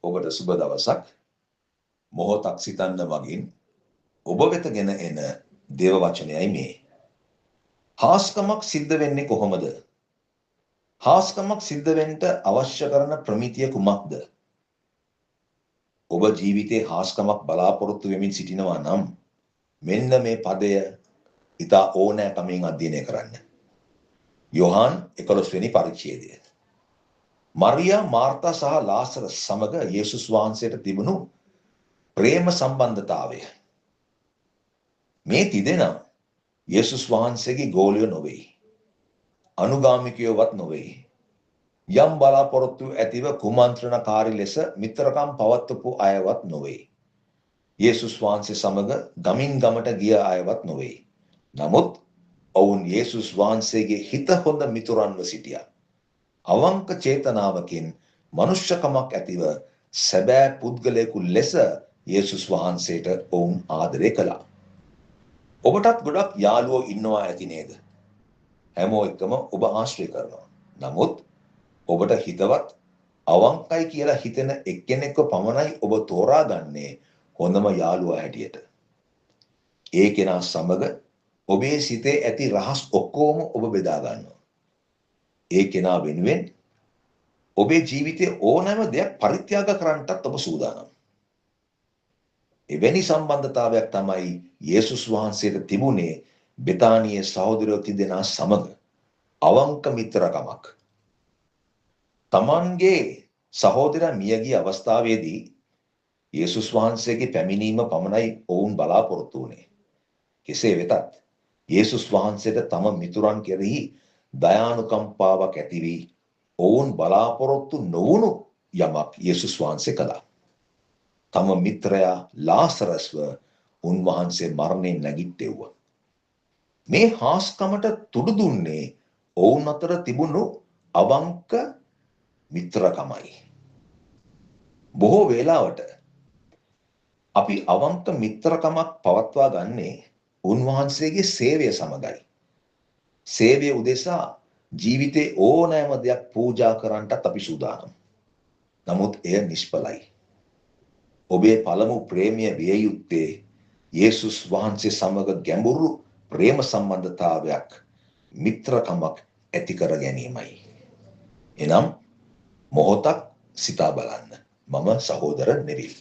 ඔබට සුබ දවසක්. මොහොතක් සිතන්න මගින් ඔබ වෙත ගෙන එන දේව වචනයයි මේ. හාස්කමක් සිද්ධ වෙන්නේ කොහොමද? හාස්කමක් සිද්ධ වෙන්න අවශ්‍ය කරන ප්‍රමිතිය කුමක්ද? ඔබ ජීවිතේ හාස්කමක් බලාපොරොත්තු වෙමින් සිටිනවා නම් මෙන්න මේ පදය ඉතා ඕනෑකමින් අධ්‍යයනය කරන්න. යොහාන් 11 වෙනි පරිච්ඡේදය. මරියා, මාර්තා සහ ලාසරස් සමග යේසුස් වහන්සේට තිබුණු ප්‍රේම සම්බන්ධතාවය. මේ තිදෙනා යේසුස් වහන්සේගේ ගෝලියෝ නොවේ. අනුගාමිකයෝවත් නොවේ. යම් බලාපොරොත්තු ඇතිව කුමන්ත්‍රණකාරී ලෙස මිත්‍රකම් පවත්වපු අයවත් නොවේ. යේසුස් වහන්සේ සමග ගමින් ගමට ගිය අයවත් නොවේ. නමුත් ඔවුන් යේසුස් වහන්සේගේ හිත හොඳ මිතුරන්ව සිටියා. අවංක චේතනාවකින් මනුෂ්‍යකමක් ඇතිව සැබෑ පුද්ගලයෙකු ලෙස යේසුස් වහන්සේට ඔවුන් ආදරය කළා. ඔබටත් ගොඩක් යාළුවෝ ඉන්නවා ඇති නේද? හැමෝ එක්කම ඔබ ආශ්‍රය කරනවා. නමුත් ඔබට හිතවත් අවංකයි කියලා හිතෙන එක්කෙනෙක්ව පමණයි ඔබ තෝරාගන්නේ හොඳම යාළුවා හැටියට. ඒ කෙනා සමග ඔබේ සිතේ ඇති රහස් ඔක්කොම ඔබ බෙදා ගන්නවා. ඒ කෙනා වෙනුවෙන් ඔබේ ජීවිතයේ ඕනෑම දෙයක් පරිත්‍යාග කරන්නටත් ඔබ සූදානම්. එවැනි සම්බන්ධතාවයක් තමයි යේසුස් වහන්සේට තිබුණේ බෙතානියේ සහෝදරයෝ තිදෙනා සමග. අවංක මිත්‍රකමක්. තමන්ගේ සහෝදරයා මියගිය අවස්ථාවේදී යේසුස් වහන්සේගේ පැමිණීම පමණයි ඔවුන් බලාපොරොත්තු වුණේ. කෙසේ වෙතත් යේසුස් වහන්සේට තම මිතුරන් කෙරෙහි දයානුකම්පාවක් ඇති වී ඔවුන් බලාපොරොත්තු නොවුණු යමක් යේසුස් වහන්සේ කළා. තම මිත්‍රයා ලාසරස්ව උන්වහන්සේ මරණයෙන් නැගිට්ටෙව්වා. මේ හාස්කමට තුඩු දුන්නේ ඔවුන් අතර තිබුණු අවංක මිත්‍රකමයි. බොහෝ වේලාවට අපි අවංක මිත්‍රකමක් පවත්වා ගන්නේ උන්වහන්සේගේ සේවය සමගයි. සේවය උදෙසා ජීවිතේ ඕනෑම දෙයක් පූජා කරන්නටත් අපි සූදානම්. නමුත් එය නිෂ්ඵලයි. ඔබේ පළමු ප්‍රේමය විය යුත්තේ යේසුස් වහන්සේ සමග ගැඹුරු ප්‍රේම සම්බන්ධතාවයක්, මිත්‍රකමක් ඇති කර ගැනීමයි. එනම් මොහොතක් සිතා බලන්න. මම සහෝදර නෙවිල්.